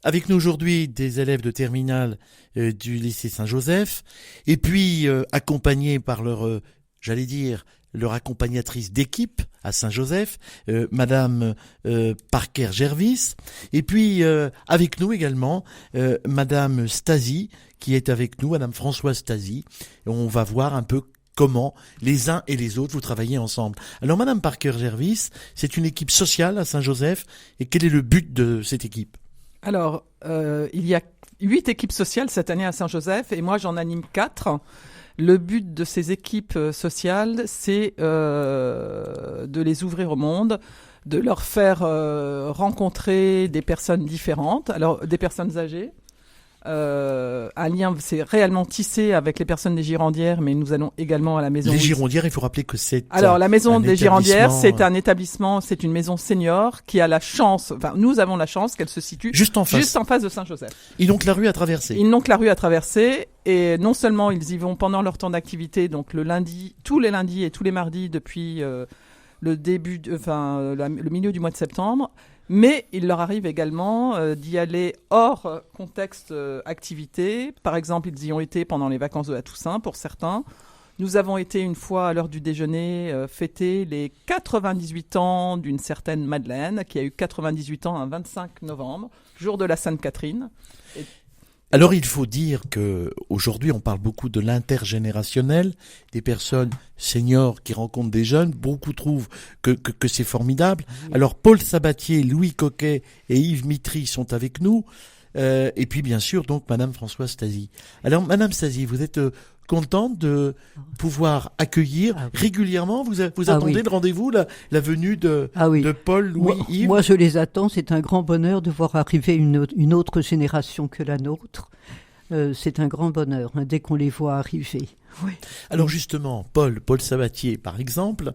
avec nous aujourd'hui des élèves de terminale du lycée Saint-Joseph, et puis accompagnés par leur, leur accompagnatrice d'équipe à Saint-Joseph, Madame Parker-Gervis, et puis avec nous également Madame Stasi, qui est avec nous, Madame Françoise Stasi. On va voir un peu comment les uns et les autres vous travaillez ensemble. Alors Madame Parker-Gervis, c'est une équipe sociale à Saint-Joseph, et quel est le but de cette équipe ? Alors, il y a 8 équipes sociales cette année à Saint-Joseph, et moi j'en anime 4. Le but de ces équipes sociales, c'est de les ouvrir au monde, de leur faire rencontrer des personnes différentes, alors des personnes âgées. Un lien s'est réellement tissé avec les personnes des Girondières, mais nous allons également à la maison. Les Girondières, il faut rappeler que c'est. Alors la maison des Girondières, c'est un établissement, c'est une maison senior qui a la chance, enfin nous avons la chance qu'elle se situe juste en face de Saint-Joseph. Ils n'ont que la rue à traverser. Ils n'ont que la rue à traverser, et non seulement ils y vont pendant leur temps d'activité, donc le lundi, tous les lundis et tous les mardis depuis le milieu du mois de septembre. Mais il leur arrive également d'y aller hors contexte activité. Par exemple, ils y ont été pendant les vacances de la Toussaint pour certains. Nous avons été une fois à l'heure du déjeuner fêter les 98 ans d'une certaine Madeleine qui a eu 98 ans un 25 novembre, jour de la Sainte-Catherine. Alors il faut dire que aujourd'hui on parle beaucoup de l'intergénérationnel, des personnes seniors qui rencontrent des jeunes. Beaucoup trouvent que c'est formidable. Alors Paul Sabatier, Louis Coquet et Yves Mitry sont avec nous. Et puis bien sûr donc Madame Françoise Stasi. Alors Madame Stasi, vous êtes contente de pouvoir accueillir régulièrement, vous attendez de rendez-vous la venue de Paul, Louis, Yves? Moi je les attends, c'est un grand bonheur de voir arriver une autre génération que la nôtre. C'est un grand bonheur dès qu'on les voit arriver. Oui. Alors justement, Paul Sabatier par exemple,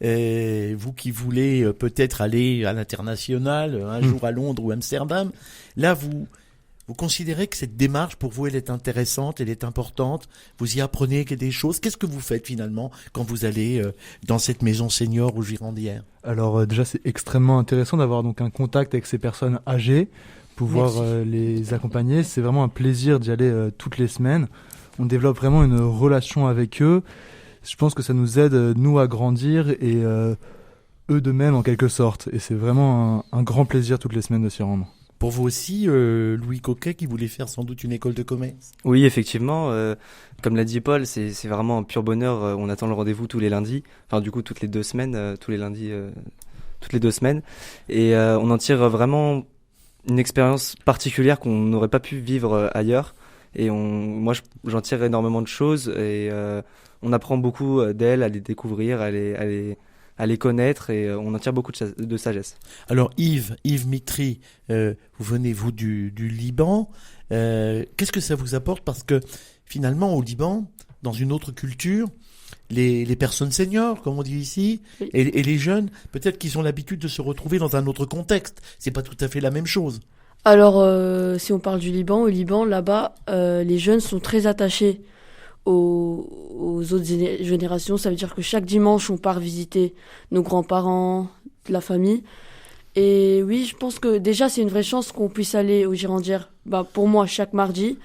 vous qui voulez peut-être aller à l'international, un jour à Londres ou Amsterdam, là vous considérez que cette démarche, pour vous, elle est intéressante, elle est importante, vous y apprenez des choses. Qu'est-ce que vous faites finalement quand vous allez dans cette maison senior aux Girondières ? Alors déjà, c'est extrêmement intéressant d'avoir donc un contact avec ces personnes âgées, pouvoir les accompagner. C'est vraiment un plaisir d'y aller toutes les semaines. On développe vraiment une relation avec eux. Je pense que ça nous aide, nous, à grandir et eux de même en quelque sorte. Et c'est vraiment un grand plaisir toutes les semaines de s'y rendre. Pour vous aussi, Louis Coquet, qui voulait faire sans doute une école de commerce ? Oui, effectivement. Comme l'a dit Paul, c'est vraiment un pur bonheur. On attend le rendez-vous tous les lundis. Enfin, du coup, toutes les 2 semaines, tous les lundis, toutes les 2 semaines. Et on en tire vraiment une expérience particulière qu'on n'aurait pas pu vivre ailleurs. Et moi, j'en tire énormément de choses. Et on apprend beaucoup d'elles, à les découvrir, à les connaître, et on en tire beaucoup de sagesse. Alors Yves Mitry, vous venez vous du Liban. Qu'est-ce que ça vous apporte ? Parce que finalement au Liban, dans une autre culture, les personnes seniors, comme on dit ici, et les jeunes, peut-être qu'ils ont l'habitude de se retrouver dans un autre contexte. C'est pas tout à fait la même chose. Alors si on parle du Liban, au Liban, là-bas, les jeunes sont très attachés aux autres générations. Ça veut dire que chaque dimanche, on part visiter nos grands-parents, la famille. Et oui, je pense que déjà, c'est une vraie chance qu'on puisse aller aux Girondières, pour moi, chaque mardi,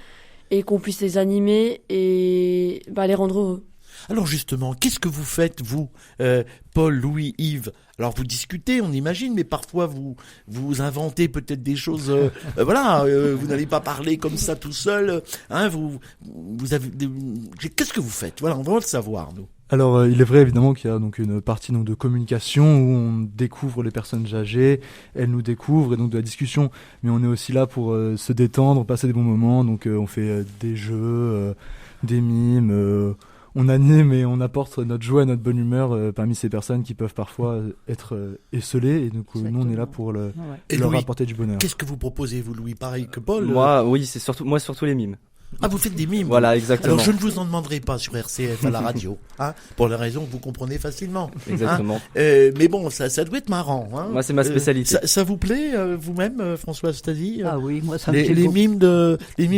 et qu'on puisse les animer et les rendre heureux. Alors justement, qu'est-ce que vous faites, vous, Paul, Louis, Yves ? Alors vous discutez, on imagine, mais parfois vous inventez peut-être des choses. Vous n'allez pas parler comme ça tout seul. Vous avez. Qu'est-ce que vous faites ? Voilà, on va le savoir, nous. Alors, il est vrai évidemment qu'il y a donc une partie de communication où on découvre les personnes âgées, elles nous découvrent, et donc de la discussion. Mais on est aussi là pour se détendre, passer des bons moments. Donc on fait des jeux, des mimes. On anime et on apporte notre joie et notre bonne humeur parmi ces personnes qui peuvent parfois être esselées. Et donc nous, on est là pour leur apporter du bonheur. Qu'est-ce que vous proposez, vous, Louis ? Pareil que Paul ? Moi, oui, c'est surtout les mimes. Ah, vous faites des mimes. Voilà, exactement. Alors je ne vous en demanderai pas sur RCF à la radio, pour la raison que vous comprenez facilement. Exactement. Mais bon, ça doit être marrant. Moi, c'est ma spécialité. Ça vous plaît, vous-même, Françoise Stasi ? Ah oui, moi ça me plaît les beaucoup. mimes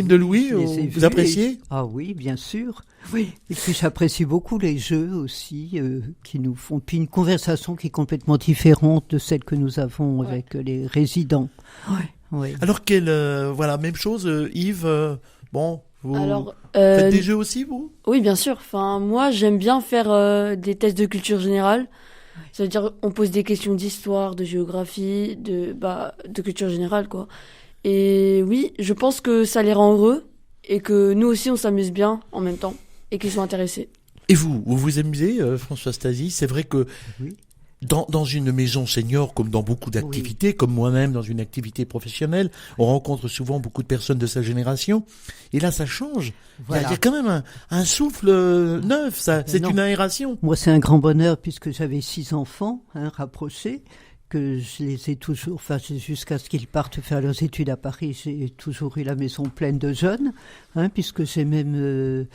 de Louis, vous appréciez ? Ah oui, bien sûr. Oui. Et puis j'apprécie beaucoup les jeux aussi qui nous font. Puis une conversation qui est complètement différente de celle que nous avons avec les résidents. Ouais. Oui. Alors voilà, même chose, Yves. Bon, vous Alors, faites des jeux aussi, vous? oui, bien sûr. Enfin, moi, j'aime bien faire des tests de culture générale. Ça veut dire on pose des questions d'histoire, de géographie, de culture générale, quoi. Et oui, je pense que ça les rend heureux et que nous aussi, on s'amuse bien en même temps et qu'ils sont intéressés. Et vous vous amusez, François Stasi? C'est vrai que Oui. dans une maison senior, comme dans beaucoup d'activités, comme moi-même dans une activité professionnelle, on rencontre souvent beaucoup de personnes de sa génération. Et là, ça change. Voilà. Il y a quand même un souffle neuf. C'est non. une aération. Moi, c'est un grand bonheur puisque j'avais 6 enfants rapprochés, que je les ai toujours, enfin, jusqu'à ce qu'ils partent faire leurs études à Paris, j'ai toujours eu la maison pleine de jeunes, puisque j'ai même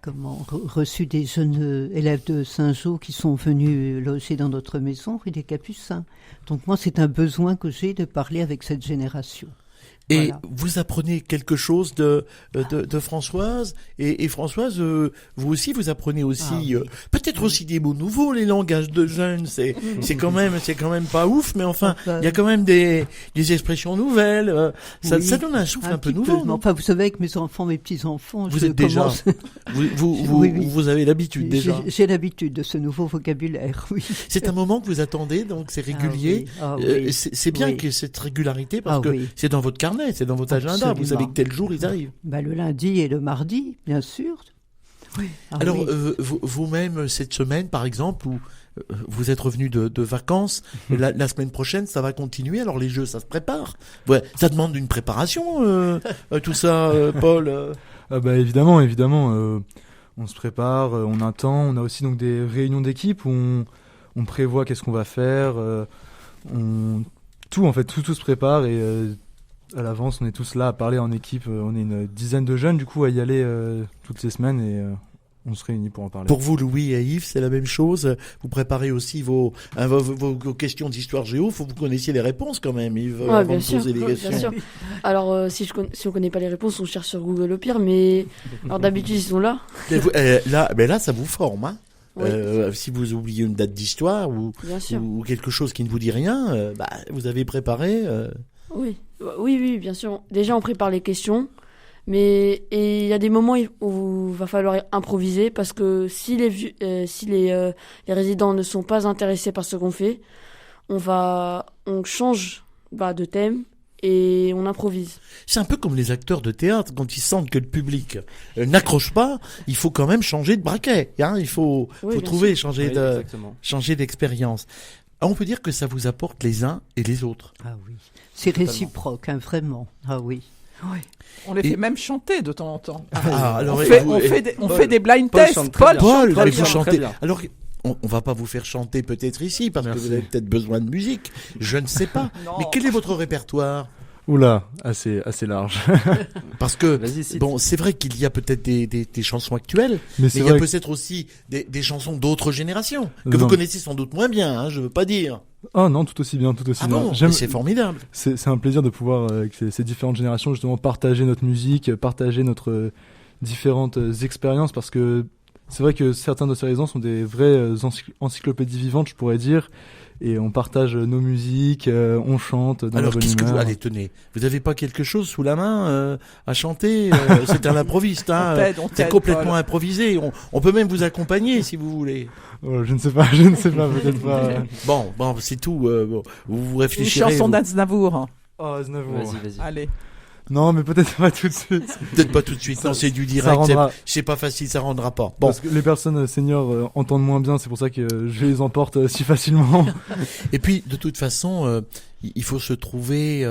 reçu des jeunes élèves de Saint-Jean qui sont venus loger dans notre maison, rue des Capucins. Donc moi, c'est un besoin que j'ai de parler avec cette génération. Et Voilà. vous apprenez quelque chose de Françoise. Et Françoise, vous aussi, vous apprenez aussi, peut-être aussi des mots nouveaux, les langages de jeunes. C'est quand même pas ouf, mais enfin, il y a quand même des expressions nouvelles. Ça donne un souffle un peu petit nouveau, peu. non? Enfin, vous savez, avec mes enfants, mes petits-enfants, Vous êtes déjà, vous avez l'habitude déjà. J'ai l'habitude de ce nouveau vocabulaire, oui. C'est un moment que vous attendez, donc c'est régulier. Ah oui. C'est bien Oui. qu'il y ait cette régularité parce que Oui. c'est dans votre carnet, c'est dans votre agenda. Absolument. Vous savez que tel jour ils arrivent. Le lundi et le mardi, bien sûr. Oui. Alors, vous-même, cette semaine, par exemple, où vous êtes revenu de vacances, la semaine prochaine, ça va continuer. Alors, les jeux, ça se prépare. Ouais, ça demande une préparation, tout ça, Paul. Évidemment, on se prépare, on attend. On a aussi donc des réunions d'équipe où on prévoit qu'est-ce qu'on va faire. Tout se prépare et à l'avance, on est tous là à parler en équipe. On est une dizaine de jeunes, du coup, à y aller toutes les semaines et on se réunit pour en parler. Pour vous, Louis et Yves, c'est la même chose. Vous préparez aussi vos questions d'histoire géo. Faut que vous connaissiez les réponses quand même, Yves, avant bien de sûr, poser des questions. bien sûr. Alors, si on connaît pas les réponses, on cherche sur Google au pire, mais alors d'habitude, ils sont là. Là, ça vous forme, hein. Oui. Si vous oubliez une date d'histoire Bien sûr. ou quelque chose qui ne vous dit rien, vous avez préparé. Oui, bien sûr. Déjà, on prépare les questions, mais il y a des moments où il va falloir improviser parce que si les résidents ne sont pas intéressés par ce qu'on fait, on change de thème et on improvise. C'est un peu comme les acteurs de théâtre, quand ils sentent que le public n'accroche pas, il faut quand même changer de braquet. Hein, il faut Oui, trouver, bien changer d'expérience. On peut dire que ça vous apporte les uns et les autres. Ah oui. C'est réciproque, vraiment. Ah oui. Oui. On les fait même chanter de temps en temps. Alors, On fait des blind Paul tests. chante très bien. Paul, Paul mais vous chante très chantez. bien. Alors, on va pas vous faire chanter peut-être ici, parce Merci. que vous avez peut-être besoin de musique. Je ne sais pas. Non. Mais quel est votre répertoire? Oula, assez large. Parce que, Vas-y, cite. bon, c'est vrai qu'il y a peut-être des chansons actuelles, Mais mais c'est il y a vrai que... peut-être aussi des chansons d'autres générations, que Non. vous connaissez sans doute moins bien, hein, je veux pas dire. Oh non, tout aussi bien. Ah bon, J'aime- mais c'est formidable. C'est un plaisir de pouvoir, avec ces différentes générations, justement, partager notre musique, partager notre différentes expériences, parce que c'est vrai que certains de ces résidents sont des vraies encyclopédies vivantes, je pourrais dire, et on partage nos musiques, on chante dans la Alors, bonne qu'est-ce que vous... humeur. Allez, tenez, vous avez pas quelque chose sous la main à chanter C'est un improviste, hein. On C'est t'aide, complètement Paul. improvisé. On peut même vous accompagner si vous voulez. Oh, je ne sais pas, peut-être pas. Bon, c'est tout. Vous Une réfléchirez. chanson vous- d'Aznavour. Oh, Aznavour. Vas-y. Allez. Non, mais peut-être pas tout de suite. Peut-être pas tout de suite. Non, c'est du Ça direct. rendra... C'est pas facile, ça rendra pas. Bon. Parce que les personnes seniors entendent moins bien, c'est pour ça que je les emporte si facilement. Et puis, de toute façon, il faut se trouver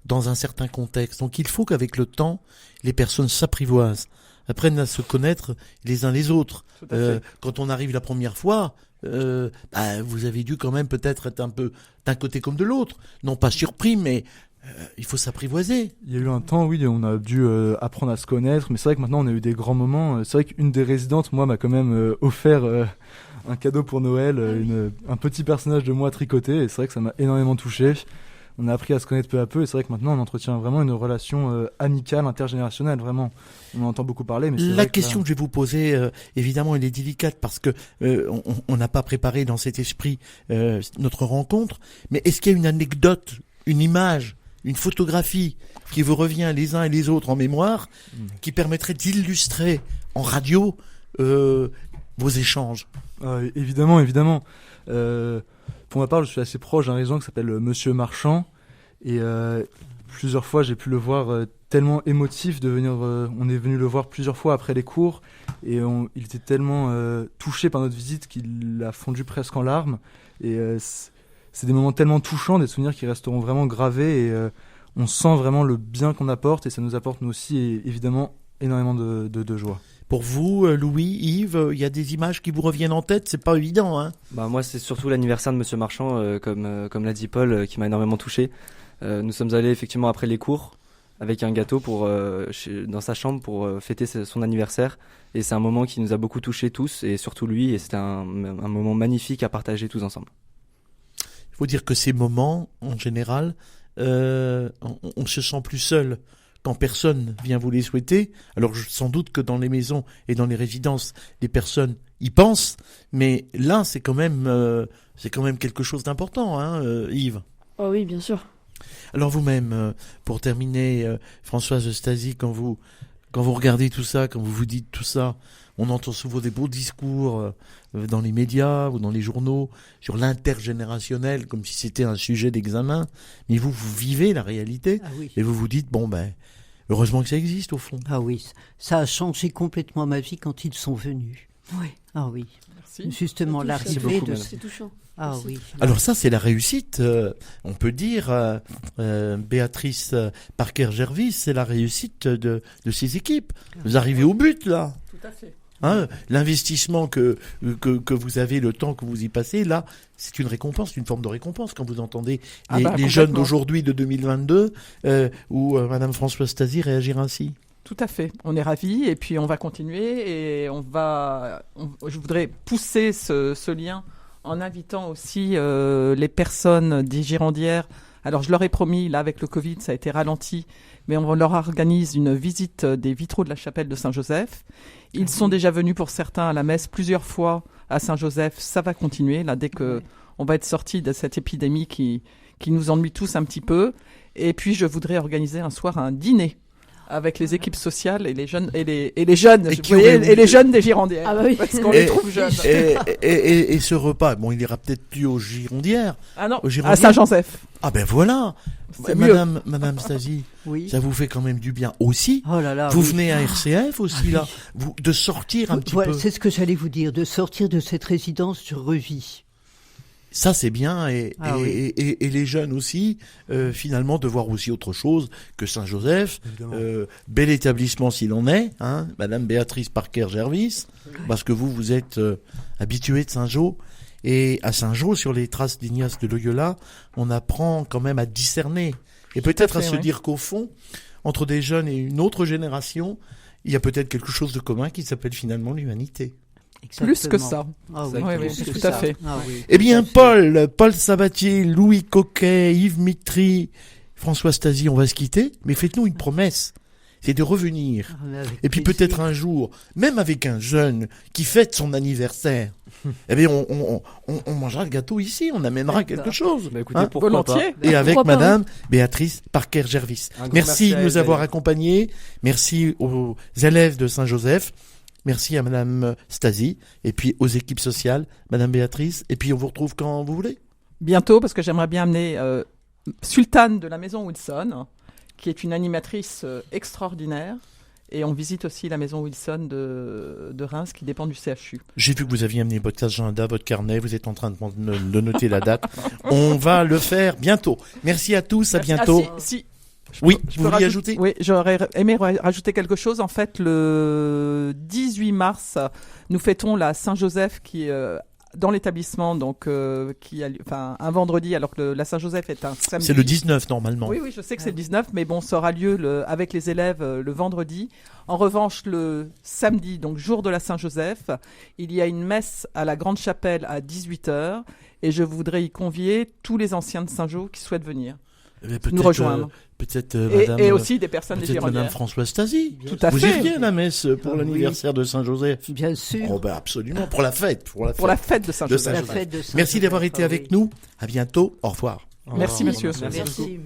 dans un certain contexte. Donc, il faut qu'avec le temps, les personnes s'apprivoisent, apprennent à se connaître les uns les autres. Tout à fait. Quand on arrive la première fois, vous avez dû quand même peut-être être un peu d'un côté comme de l'autre. Non pas surpris, mais il faut s'apprivoiser. Il y a eu un temps, oui, on a dû apprendre à se connaître, mais c'est vrai que maintenant on a eu des grands moments. C'est vrai qu'une des résidentes, moi, m'a quand même offert un cadeau pour Noël, un petit personnage de moi tricoté, et c'est vrai que ça m'a énormément touché. On a appris à se connaître peu à peu, et c'est vrai que maintenant on entretient vraiment une relation amicale, intergénérationnelle, vraiment. On en entend beaucoup parler, mais c'est La vrai que question que je vais vous poser, évidemment, elle est délicate parce que on n'a pas préparé dans cet esprit notre rencontre. Mais est-ce qu'il y a une anecdote, une image une photographie qui vous revient les uns et les autres en mémoire, qui permettrait d'illustrer en radio vos échanges? Évidemment, évidemment. Pour ma part, je suis assez proche d'un résident qui s'appelle Monsieur Marchand. Et plusieurs fois, j'ai pu le voir tellement émotif de venir. On est venu le voir plusieurs fois après les cours. Et il était tellement touché par notre visite qu'il a fondu presque en larmes. Et c'est des moments tellement touchants, des souvenirs qui resteront vraiment gravés. Et on sent vraiment le bien qu'on apporte. Et ça nous apporte, nous aussi, évidemment, énormément de joie. Pour vous, Louis, Yves, il y a des images qui vous reviennent en tête, c'est pas évident, hein? Bah moi c'est surtout l'anniversaire de Monsieur Marchand, comme l'a dit Paul, qui m'a énormément touché. Nous sommes allés effectivement après les cours avec un gâteau dans sa chambre pour fêter son anniversaire, et c'est un moment qui nous a beaucoup touchés tous, et surtout lui, et c'était un moment magnifique à partager tous ensemble. Il faut dire que ces moments, en général, on se sent plus seul quand personne vient vous les souhaiter. Alors sans doute que dans les maisons et dans les résidences, les personnes y pensent, mais là c'est quand même quelque chose d'important, hein, Yves. Oh oui, bien sûr. Alors vous-même, pour terminer, Françoise Stasi, quand vous regardez tout ça, quand vous dites tout ça, on entend souvent des beaux discours dans les médias ou dans les journaux sur l'intergénérationnel, comme si c'était un sujet d'examen. Mais vous vivez la réalité, et vous vous dites, heureusement que ça existe au fond. Ah oui, ça a changé complètement ma vie quand ils sont venus. Oui. Ah oui. Merci. Justement, Ça touche, l'arrivée de... C'est touchant. Ah Merci. oui. Alors ça, c'est la réussite, on peut dire, Béatrice Parker-Gervais, c'est la réussite de ces équipes. Vous arrivez au but, là. Tout à fait. Hein, l'investissement que vous avez, le temps que vous y passez, là, c'est une récompense, une forme de récompense quand vous entendez les jeunes d'aujourd'hui, de 2022, où Madame Françoise Stasi réagir ainsi. Tout à fait. On est ravis et puis on va continuer et je voudrais pousser ce lien en invitant aussi les personnes des Girondières. Alors je leur ai promis, là avec le Covid, ça a été ralenti, mais on leur organise une visite des vitraux de la chapelle de Saint-Joseph. Ils sont déjà venus pour certains à la messe plusieurs fois à Saint-Joseph. Ça va continuer là dès que on va être sortis de cette épidémie qui nous ennuie tous un petit peu. Et puis je voudrais organiser un soir un dîner avec les équipes sociales et les jeunes et les jeunes et les jeunes des Girondières. Ah bah oui. Parce qu'on les trouve jeunes. Et ce repas, il ira peut-être plus aux Girondières. Ah non, aux Girondières. à Saint-Joseph. Ah ben voilà. C'est mieux. Madame Stasi, Oui. ça vous fait quand même du bien aussi. Oh là là. Vous oui. venez à RCF aussi là, de sortir un petit Voilà, peu. c'est ce que j'allais vous dire, de sortir de cette résidence sur Revie. Ça c'est bien et les jeunes aussi, finalement de voir aussi autre chose que Saint-Joseph, bel établissement s'il en est, hein, Madame Béatrice Parker-Gervais, parce que vous êtes habituée de Saint-Jean, et à Saint-Jean, sur les traces d'Ignace de Loyola, on apprend quand même à discerner, et peut-être à se dire qu'au fond, entre des jeunes et une autre génération, il y a peut-être quelque chose de commun qui s'appelle finalement l'humanité. Plus que ça. Ah oui, Oui, plus oui, que tout ça. à fait. Ah oui, Eh bien, tout à fait. Paul Sabatier, Louis Coquet, Yves Mitry, François Stasi, on va se quitter, mais faites-nous une promesse, c'est de revenir. Ah, mais avec Et puis plaisir. peut-être un jour, même avec un jeune qui fête son anniversaire, eh bien, on mangera le gâteau ici, on amènera quelque chose. Bah écoutez, Hein, pourquoi volontiers. et avec Pourquoi pas, Madame Béatrice Parker-Gervais. Un grand Merci de à nous elle, avoir d'ailleurs. accompagnés. Merci aux élèves de Saint-Joseph. Merci à Madame Stasi. Et puis aux équipes sociales, Madame Béatrice. Et puis on vous retrouve quand vous voulez. Bientôt, parce que j'aimerais bien amener Sultane de la Maison Wilson, qui est une animatrice extraordinaire. Et on visite aussi la Maison Wilson de Reims, qui dépend du CHU. J'ai vu que vous aviez amené votre agenda, votre carnet. Vous êtes en train de noter la date. On va le faire bientôt. Merci à tous. À bientôt. Ah, si. Oui, Je vous peux vouliez ajouter? Oui, j'aurais aimé rajouter quelque chose. En fait, le 18 mars, nous fêtons la Saint-Joseph qui dans l'établissement, donc un vendredi, alors que la Saint-Joseph est un samedi. C'est le 19 normalement. Oui, je sais que c'est le 19, mais bon, ça aura lieu avec les élèves le vendredi. En revanche, le samedi, donc jour de la Saint-Joseph, il y a une messe à la Grande Chapelle à 18h, et je voudrais y convier tous les anciens de Saint-Jean qui souhaitent venir. Peut-être, nous rejoindre. Peut-être Et aussi des personnes des peut-être Madame Girondières. Françoise Stasi. Tout à Vous fait. iriez à la messe pour Ah, l'anniversaire de Saint-Joseph? Bien sûr. Oh ben absolument, pour la fête. Pour la fête de Saint-Joseph. La Saint-Joseph. fête de Merci d'avoir Saint-Joseph, été ah avec oui. nous. À bientôt. Au revoir. Merci, monsieur. Merci.